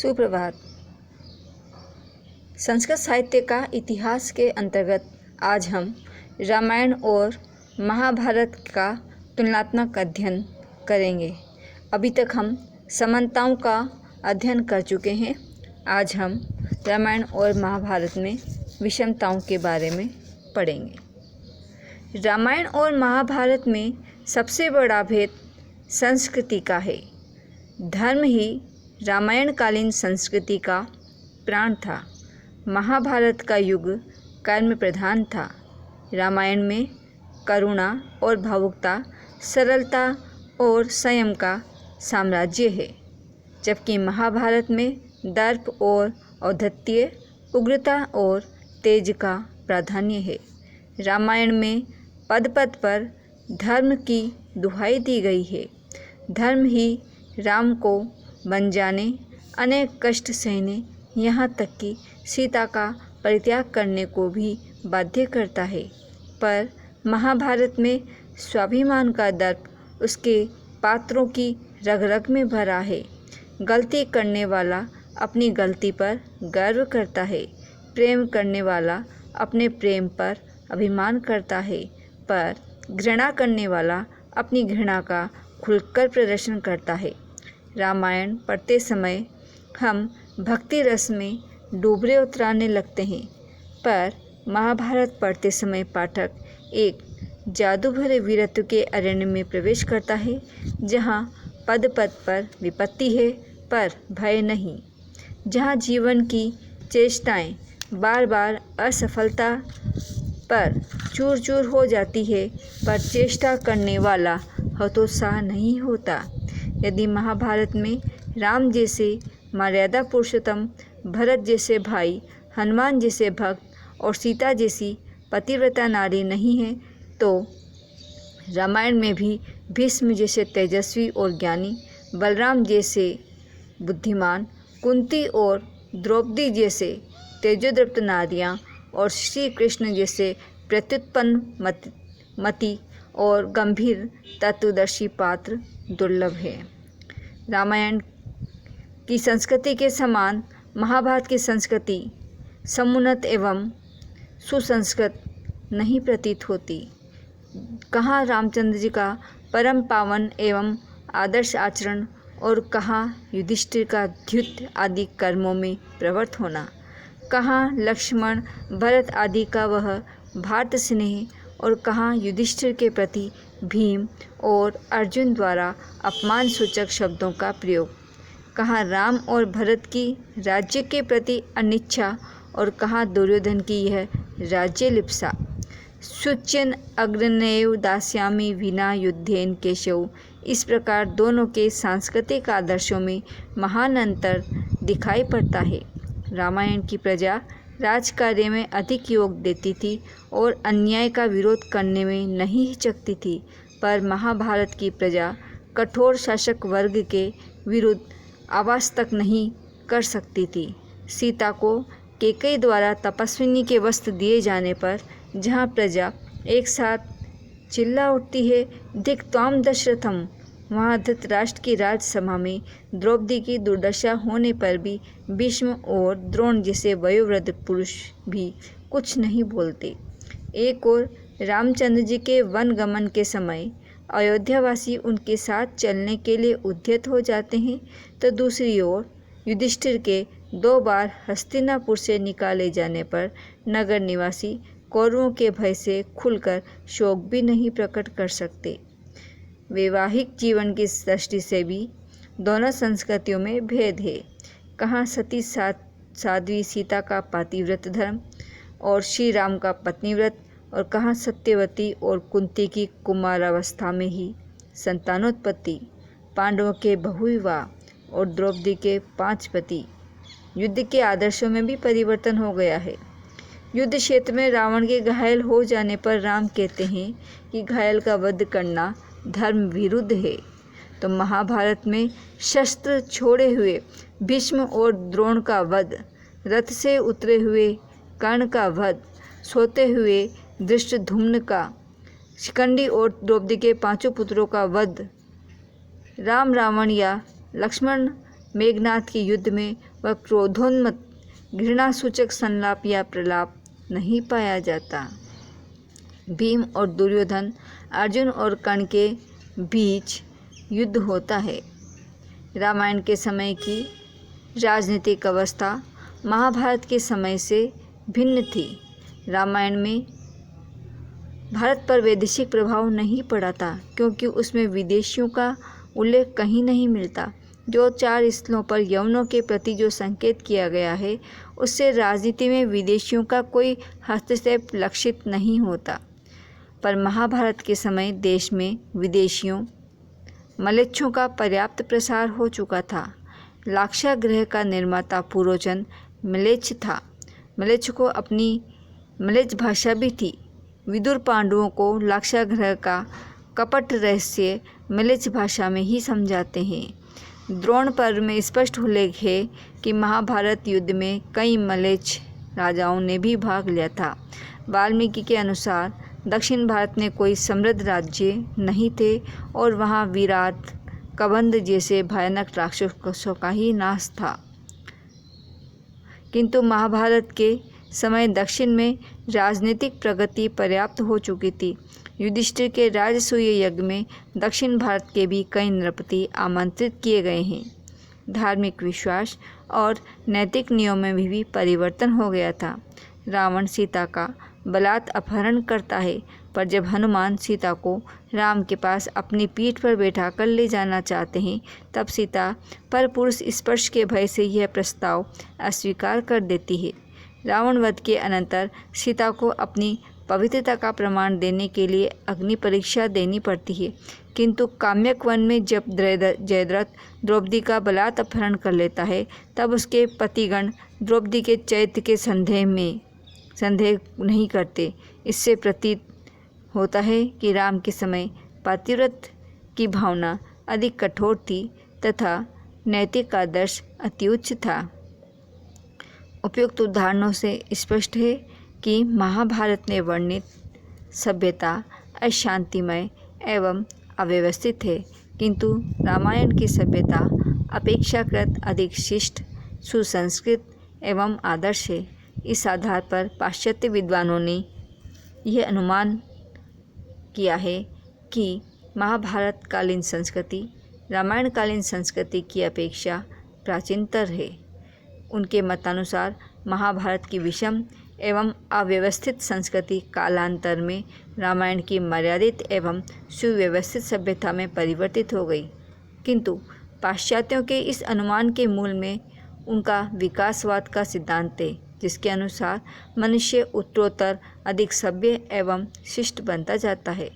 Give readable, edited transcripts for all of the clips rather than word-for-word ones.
सुप्रभात। संस्कृत साहित्य का इतिहास के अंतर्गत आज हम रामायण और महाभारत का तुलनात्मक अध्ययन करेंगे। अभी तक हम समानताओं का अध्ययन कर चुके हैं। आज हम रामायण और महाभारत में विषमताओं के बारे में पढ़ेंगे। रामायण और महाभारत में सबसे बड़ा भेद संस्कृति का है। धर्म ही रामायणकालीन संस्कृति का प्राण था। महाभारत का युग कर्म प्रधान था। रामायण में करुणा और भावुकता, सरलता और संयम का साम्राज्य है, जबकि महाभारत में दर्प और औद्धत्य, उग्रता और तेज का प्राधान्य है। रामायण में पद पद पर धर्म की दुहाई दी गई है। धर्म ही राम को बन जाने, अनेक कष्ट सहने, यहाँ तक कि सीता का परित्याग करने को भी बाध्य करता है। पर महाभारत में स्वाभिमान का दर्प उसके पात्रों की रग रग में भरा है। गलती करने वाला अपनी गलती पर गर्व करता है। प्रेम करने वाला अपने प्रेम पर अभिमान करता है, पर घृणा करने वाला अपनी घृणा का खुलकर प्रदर्शन करता है। रामायण पढ़ते समय हम भक्ति रस में डूबरे उतराने लगते हैं, पर महाभारत पढ़ते समय पाठक एक जादू भरे वीरत्व के अरण्य में प्रवेश करता है, जहाँ पद पद पर विपत्ति है पर भय नहीं, जहाँ जीवन की चेष्टाएं बार बार असफलता पर चूर चूर हो जाती है, पर चेष्टा करने वाला हतोत्साह नहीं होता। यदि महाभारत में राम जैसे मर्यादा पुरुषोत्तम, भरत जैसे भाई, हनुमान जैसे भक्त और सीता जैसी पतिव्रता नारी नहीं है, तो रामायण में भी भीष्म जैसे तेजस्वी और ज्ञानी, बलराम जैसे बुद्धिमान, कुंती और द्रौपदी जैसे तेजोदीप्त नारियाँ और श्री कृष्ण जैसे प्रत्युत्पन्न मति और गंभीर तत्वदर्शी पात्र दुर्लभ है। रामायण की संस्कृति के समान महाभारत की संस्कृति समुन्नत एवं सुसंस्कृत नहीं प्रतीत होती। कहाँ रामचंद्र जी का परम पावन एवं आदर्श आचरण और कहाँ युधिष्ठिर का द्युत आदि कर्मों में प्रवृत्त होना, कहाँ लक्ष्मण भरत आदि का वह भारत स्नेह और कहाँ युधिष्ठिर के प्रति भीम और अर्जुन द्वारा अपमान सूचक शब्दों का प्रयोग, कहाँ राम और भरत की राज्य के प्रति अनिच्छा और कहाँ दुर्योधन की यह राज्य लिप्सा। शुच्यन अग्रनेव दास्यामि विना युद्धेन केशव। इस प्रकार दोनों के सांस्कृतिक आदर्शों में महान अंतर दिखाई पड़ता है। रामायण की प्रजा राजकार्य में अधिक योग देती थी और अन्याय का विरोध करने में नहीं हिचकती थी, पर महाभारत की प्रजा कठोर शासक वर्ग के विरुद्ध आवाज़ तक नहीं कर सकती थी। सीता को कैकेयी द्वारा तपस्विनी के वस्त्र दिए जाने पर जहाँ प्रजा एक साथ चिल्ला उठती है, धिक त्वाम दशरथम, वहाँ धृतराष्ट्र की राजसभा में द्रौपदी की दुर्दशा होने पर भी भीष्म और द्रोण जैसे वयोवृद्ध पुरुष भी कुछ नहीं बोलते। एक और रामचंद्र जी के वन गमन के समय अयोध्यावासी उनके साथ चलने के लिए उद्यत हो जाते हैं, तो दूसरी ओर युधिष्ठिर के 2 बार हस्तिनापुर से निकाले जाने पर नगर निवासी कौरवों के भय से खुलकर शोक भी नहीं प्रकट कर सकते। वैवाहिक जीवन की दृष्टि से भी दोनों संस्कृतियों में भेद है। कहाँ सती साध्वी सीता का पातिव्रत धर्म और श्री राम का पत्नीव्रत, और कहाँ सत्यवती और कुंती की कुमारावस्था में ही संतानोत्पत्ति, पांडवों के बहुविवाह और द्रौपदी के 5 पति। युद्ध के आदर्शों में भी परिवर्तन हो गया है। युद्ध क्षेत्र में रावण के घायल हो जाने पर राम कहते हैं कि घायल का वध करना धर्म विरुद्ध है, तो महाभारत में शस्त्र छोड़े हुए भीष्म और द्रोण का वध, रथ से उतरे हुए कर्ण का वध, सोते हुए धृष्टद्युम्न का, शिखंडी और द्रौपदी के 5 पुत्रों का वध, राम रावण या लक्ष्मण मेघनाद के युद्ध में वह क्रोधोन्मत्त घृणासूचक संलाप या प्रलाप नहीं पाया जाता। भीम और दुर्योधन, अर्जुन और कर्ण के बीच युद्ध होता है। रामायण के समय की राजनीतिक अवस्था महाभारत के समय से भिन्न थी। रामायण में भारत पर वैदेशिक प्रभाव नहीं पड़ा था, क्योंकि उसमें विदेशियों का उल्लेख कहीं नहीं मिलता। जो 4 स्थलों पर यवनों के प्रति जो संकेत किया गया है, उससे राजनीति में विदेशियों का कोई हस्तक्षेप लक्षित नहीं होता। पर महाभारत के समय देश में विदेशियों मलेच्छों का पर्याप्त प्रसार हो चुका था। लाक्षागृह का निर्माता पुरोचन मलेच्छ था। मलेच्छ को अपनी मलेच्छ भाषा भी थी। विदुर पांडवों को लाक्षागृह का कपट रहस्य मलेच्छ भाषा में ही समझाते हैं। द्रोण पर्व में स्पष्ट उल्लेख है कि महाभारत युद्ध में कई मलेच्छ राजाओं ने भी भाग लिया था। वाल्मीकि के अनुसार दक्षिण भारत में कोई समृद्ध राज्य नहीं थे और वहाँ विराट, कबंध जैसे भयानक राक्षसों का ही नाश था। किंतु महाभारत के समय दक्षिण में राजनीतिक प्रगति पर्याप्त हो चुकी थी। युधिष्ठिर के राजसूय यज्ञ में दक्षिण भारत के भी कई नृपति आमंत्रित किए गए हैं। धार्मिक विश्वास और नैतिक नियमों में भी परिवर्तन हो गया था। रावण सीता का बलात् अपहरण करता है, पर जब हनुमान सीता को राम के पास अपनी पीठ पर बैठाकर ले जाना चाहते हैं, तब सीता पर पुरुष स्पर्श के भय से यह प्रस्ताव अस्वीकार कर देती है। रावण वध के अनंतर सीता को अपनी पवित्रता का प्रमाण देने के लिए अग्नि परीक्षा देनी पड़ती है, किंतु काम्यक वन में जब जयद्रथ द्रौपदी का बलात् अपहरण कर लेता है, तब उसके पतिगण द्रौपदी के चरित्र के संदेह नहीं करते। इससे प्रतीत होता है कि राम के समय पातिव्रत की भावना अधिक कठोर थी तथा नैतिक आदर्श अति उच्च था। उपयुक्त उदाहरणों से स्पष्ट है कि महाभारत में वर्णित सभ्यता अशांतिमय एवं अव्यवस्थित है, किंतु रामायण की सभ्यता अपेक्षाकृत अधिक शिष्ट, सुसंस्कृत एवं आदर्श है। इस आधार पर पाश्चात्य विद्वानों ने यह अनुमान किया है कि महाभारत कालीन संस्कृति रामायण कालीन संस्कृति की अपेक्षा प्राचीनतर है। उनके मतानुसार महाभारत की विषम एवं अव्यवस्थित संस्कृति कालांतर में रामायण की मर्यादित एवं सुव्यवस्थित सभ्यता में परिवर्तित हो गई, किंतु पाश्चात्यों के इस अनुमान के मूल में उनका विकासवाद का सिद्धांत है, जिसके अनुसार मनुष्य उत्तरोत्तर अधिक सभ्य एवं शिष्ट बनता जाता है।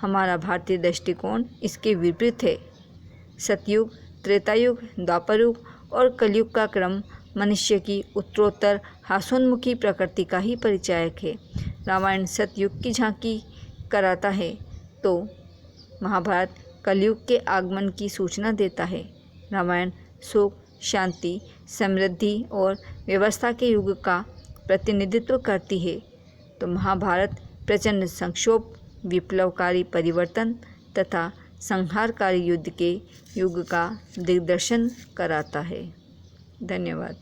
हमारा भारतीय दृष्टिकोण इसके विपरीत है। सतयुग, त्रेतायुग, द्वापरयुग और कलयुग का क्रम मनुष्य की उत्तरोत्तर हासोन्मुखी प्रकृति का ही परिचायक है। रामायण सतयुग की झांकी कराता है तो महाभारत कलयुग के आगमन की सूचना देता है। रामायण सुख, शांति, समृद्धि और व्यवस्था के युग का प्रतिनिधित्व करती है, तो महाभारत प्रचंड संक्षोभ, विप्लवकारी परिवर्तन तथा संहारकारी युद्ध के युग का दिग्दर्शन कराता है। धन्यवाद।